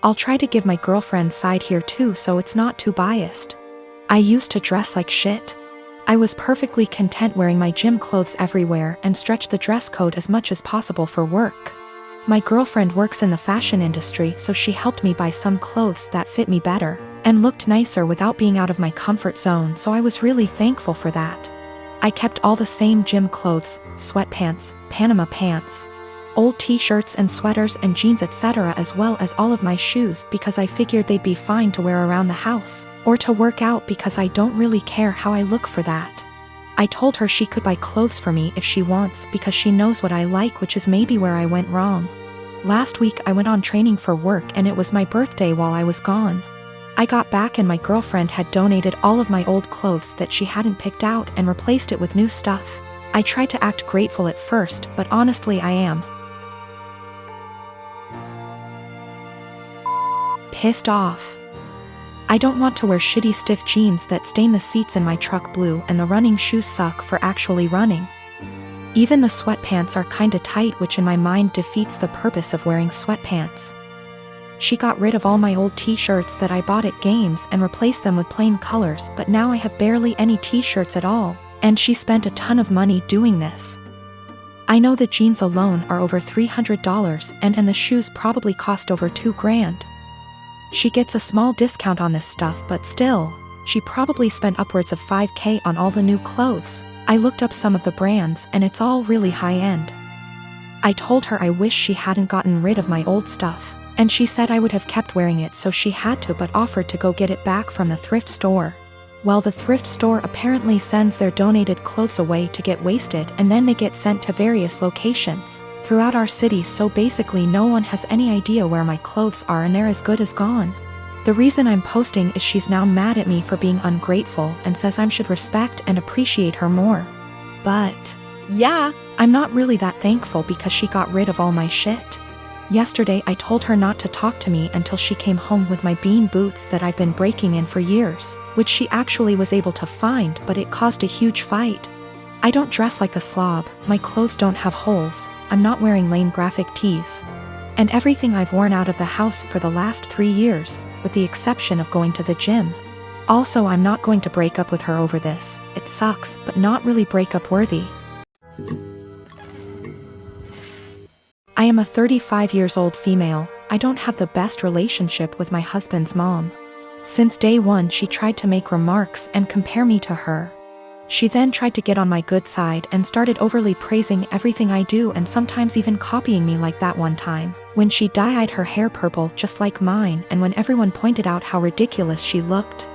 I'll try to give my girlfriend's side here too so it's not too biased. I used to dress like shit. I was perfectly content wearing my gym clothes everywhere and stretch the dress code as much as possible for work. My girlfriend works in the fashion industry, so she helped me buy some clothes that fit me better and looked nicer without being out of my comfort zone, so I was really thankful for that. I kept all the same gym clothes, sweatpants, Panama pants, old t-shirts and sweaters and jeans etc., as well as all of my shoes because I figured they'd be fine to wear around the house or to work out because I don't really care how I look for that. I told her she could buy clothes for me if she wants because she knows what I like, which is maybe where I went wrong. Last week I went on training for work and it was my birthday while I was gone. I got back and my girlfriend had donated all of my old clothes that she hadn't picked out and replaced it with new stuff. I tried to act grateful at first, but honestly I am pissed off. I don't want to wear shitty stiff jeans that stain the seats in my truck blue, and the running shoes suck for actually running. Even the sweatpants are kinda tight, which in my mind defeats the purpose of wearing sweatpants. She got rid of all my old t-shirts that I bought at games and replaced them with plain colors, but now I have barely any t-shirts at all, and she spent a ton of money doing this. I know the jeans alone are over $300 and the shoes probably cost over $2,000. She gets a small discount on this stuff, but still, she probably spent upwards of $5,000 on all the new clothes. I looked up some of the brands and it's all really high-end. I told her I wish she hadn't gotten rid of my old stuff, and she said I would have kept wearing it, so she had to, but offered to go get it back from the thrift store. Well, the thrift store apparently sends their donated clothes away to get wasted and then they get sent to various locations throughout our city, so basically no one has any idea where my clothes are and they're as good as gone. The reason I'm posting is she's now mad at me for being ungrateful and says I should respect and appreciate her more. But yeah, I'm not really that thankful because she got rid of all my shit. Yesterday I told her not to talk to me until she came home with my bean boots that I've been breaking in for years, which she actually was able to find, but it caused a huge fight. I don't dress like a slob, my clothes don't have holes, I'm not wearing lame graphic tees, and everything I've worn out of the house for the last 3 years, with the exception of going to the gym. Also, I'm not going to break up with her over this. It sucks, but not really breakup worthy. I am a 35 years old female. I don't have the best relationship with my husband's mom. Since day one she tried to make remarks and compare me to her. She then tried to get on my good side and started overly praising everything I do and sometimes even copying me, like that one time when she dyed her hair purple just like mine, and when everyone pointed out how ridiculous she looked.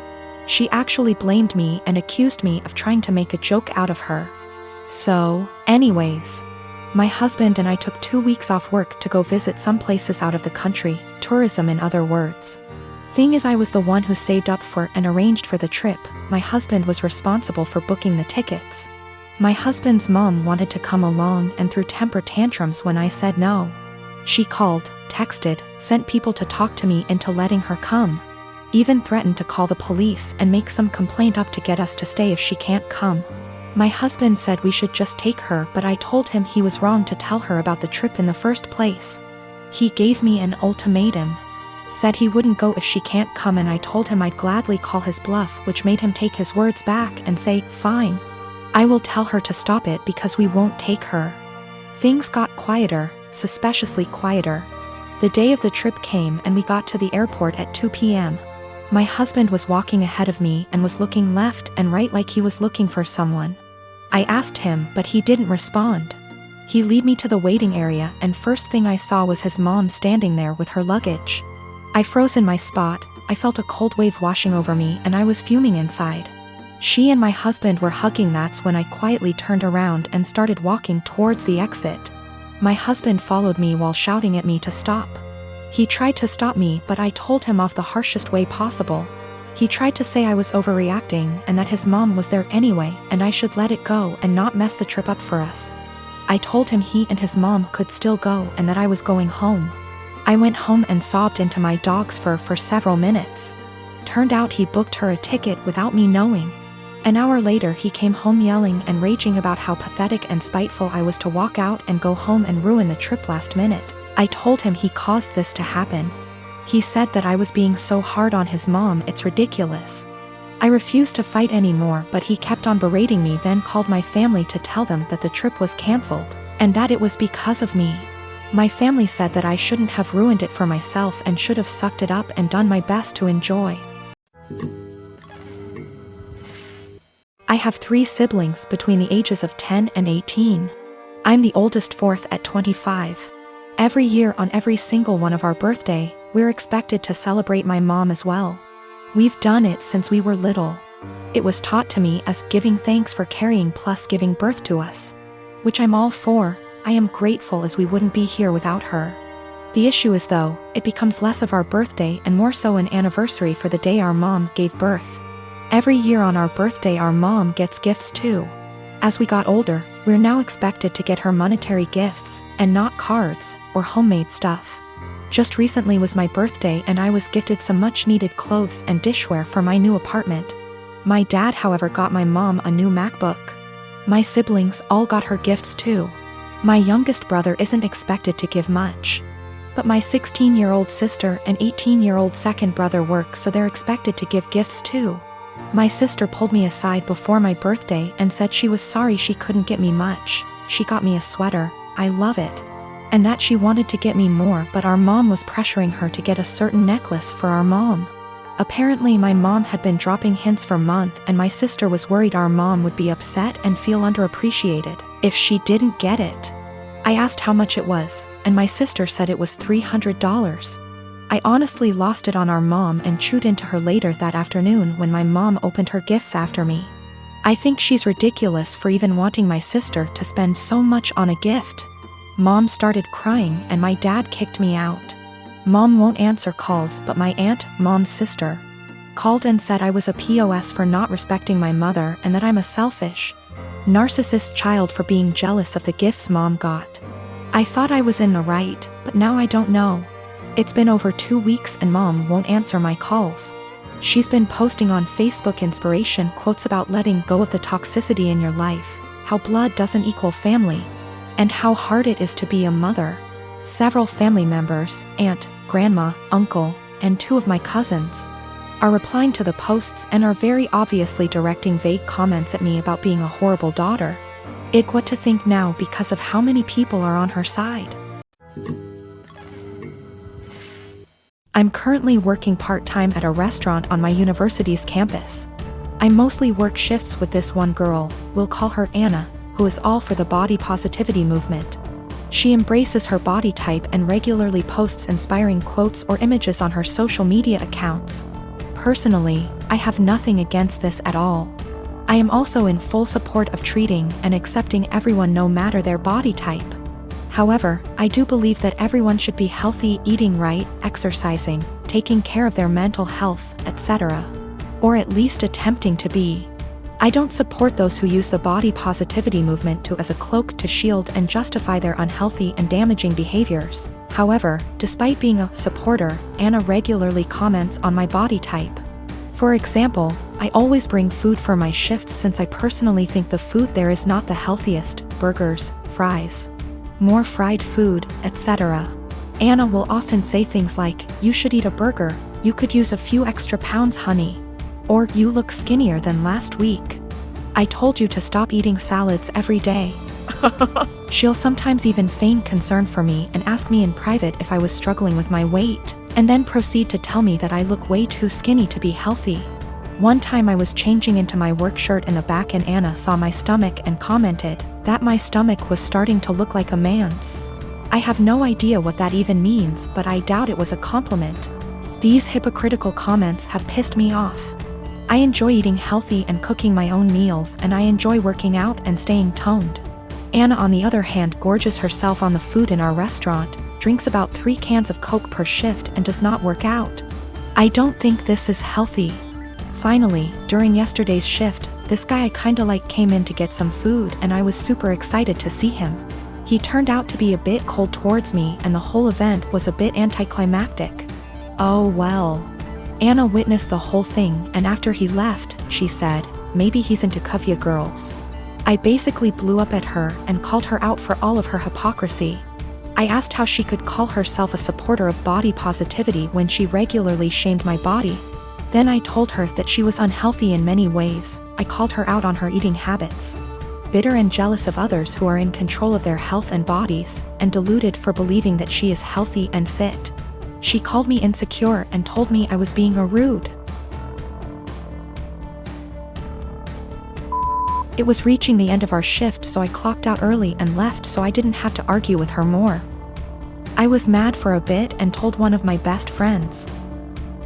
She actually blamed me and accused me of trying to make a joke out of her. So, anyways, my husband and I took 2 weeks off work to go visit some places out of the country, tourism in other words. Thing is, I was the one who saved up for and arranged for the trip. My husband was responsible for booking the tickets. My husband's mom wanted to come along and threw temper tantrums when I said no. She called, texted, sent people to talk to me into letting her come. Even threatened to call the police and make some complaint up to get us to stay if she can't come. My husband said we should just take her, but I told him he was wrong to tell her about the trip in the first place. He gave me an ultimatum. Said he wouldn't go if she can't come, and I told him I'd gladly call his bluff, which made him take his words back and say, fine. I will tell her to stop it because we won't take her. Things got quieter, suspiciously quieter. The day of the trip came and we got to the airport at 2 p.m. My husband was walking ahead of me and was looking left and right like he was looking for someone. I asked him, but he didn't respond. He led me to the waiting area, and first thing I saw was his mom standing there with her luggage. I froze in my spot. I felt a cold wave washing over me and I was fuming inside. She and my husband were hugging. That's when I quietly turned around and started walking towards the exit. My husband followed me while shouting at me to stop. He tried to stop me, but I told him off the harshest way possible. He tried to say I was overreacting and that his mom was there anyway and I should let it go and not mess the trip up for us. I told him he and his mom could still go and that I was going home. I went home and sobbed into my dog's fur for several minutes. Turned out he booked her a ticket without me knowing. An hour later he came home yelling and raging about how pathetic and spiteful I was to walk out and go home and ruin the trip last minute. I told him he caused this to happen. He said that I was being so hard on his mom, it's ridiculous. I refused to fight anymore, but he kept on berating me, then called my family to tell them that the trip was cancelled, and that it was because of me. My family said that I shouldn't have ruined it for myself and should have sucked it up and done my best to enjoy. I have 3 siblings between the ages of 10 and 18. I'm the oldest, fourth at 25. Every year on every single one of our birthday, we're expected to celebrate my mom as well. We've done it since we were little. It was taught to me as giving thanks for carrying plus giving birth to us, which I'm all for. I am grateful, as we wouldn't be here without her. The issue is, though, it becomes less of our birthday and more so an anniversary for the day our mom gave birth. Every year on our birthday our mom gets gifts too. As we got older, we're now expected to get her monetary gifts, and not cards or homemade stuff. Just recently was my birthday and I was gifted some much needed clothes and dishware for my new apartment. My dad, however, got my mom a new MacBook. My siblings all got her gifts too. My youngest brother isn't expected to give much. But my 16-year-old sister and 18-year-old second brother work, so they're expected to give gifts too. My sister pulled me aside before my birthday and said she was sorry she couldn't get me much. She got me a sweater, I love it. And that she wanted to get me more, but our mom was pressuring her to get a certain necklace for our mom. Apparently my mom had been dropping hints for months, and my sister was worried our mom would be upset and feel underappreciated if she didn't get it. I asked how much it was, and my sister said it was $300. I honestly lost it on our mom and chewed into her later that afternoon when my mom opened her gifts after me. I think she's ridiculous for even wanting my sister to spend so much on a gift. Mom started crying and my dad kicked me out. Mom won't answer calls, but my aunt, mom's sister, called and said I was a POS for not respecting my mother and that I'm a selfish, narcissist child for being jealous of the gifts mom got. I thought I was in the right, but now I don't know. It's been over 2 weeks and mom won't answer my calls. She's been posting on Facebook inspiration quotes about letting go of the toxicity in your life, how blood doesn't equal family, and how hard it is to be a mother. Several family members, aunt, grandma, uncle, and 2 of my cousins, are replying to the posts and are very obviously directing vague comments at me about being a horrible daughter. What to think now because of how many people are on her side. I'm currently working part-time at a restaurant on my university's campus. I mostly work shifts with this one girl, we'll call her Anna, who is all for the body positivity movement. She embraces her body type and regularly posts inspiring quotes or images on her social media accounts. Personally, I have nothing against this at all. I am also in full support of treating and accepting everyone no matter their body type. However, I do believe that everyone should be healthy, eating right, exercising, taking care of their mental health, etc. Or at least attempting to be. I don't support those who use the body positivity movement as a cloak to shield and justify their unhealthy and damaging behaviors. However, despite being a supporter, Anna regularly comments on my body type. For example, I always bring food for my shifts since I personally think the food there is not the healthiest: burgers, fries, more fried food, etc. Anna will often say things like, "You should eat a burger, you could use a few extra pounds, honey." Or, "You look skinnier than last week. I told you to stop eating salads every day." She'll sometimes even feign concern for me and ask me in private if I was struggling with my weight, and then proceed to tell me that I look way too skinny to be healthy. One time I was changing into my work shirt in the back and Anna saw my stomach and commented that my stomach was starting to look like a man's. I have no idea what that even means, but I doubt it was a compliment. These hypocritical comments have pissed me off. I enjoy eating healthy and cooking my own meals, and I enjoy working out and staying toned. Anna, on the other hand, gorges herself on the food in our restaurant, drinks about 3 cans of Coke per shift, and does not work out. I don't think this is healthy. Finally, during yesterday's shift, this guy I kinda like came in to get some food, and I was super excited to see him. He turned out to be a bit cold towards me, and the whole event was a bit anticlimactic. Oh well. Anna witnessed the whole thing, and after he left, she said, "Maybe he's into Kuvya girls." I basically blew up at her and called her out for all of her hypocrisy. I asked how she could call herself a supporter of body positivity when she regularly shamed my body. Then I told her that she was unhealthy in many ways. I called her out on her eating habits. Bitter and jealous of others who are in control of their health and bodies, and deluded for believing that she is healthy and fit. She called me insecure and told me I was being rude. It was reaching the end of our shift, so I clocked out early and left so I didn't have to argue with her more. I was mad for a bit and told one of my best friends.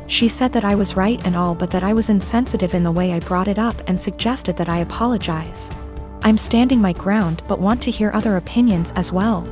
She said that I was right and all, but that I was insensitive in the way I brought it up and suggested that I apologize. I'm standing my ground but want to hear other opinions as well.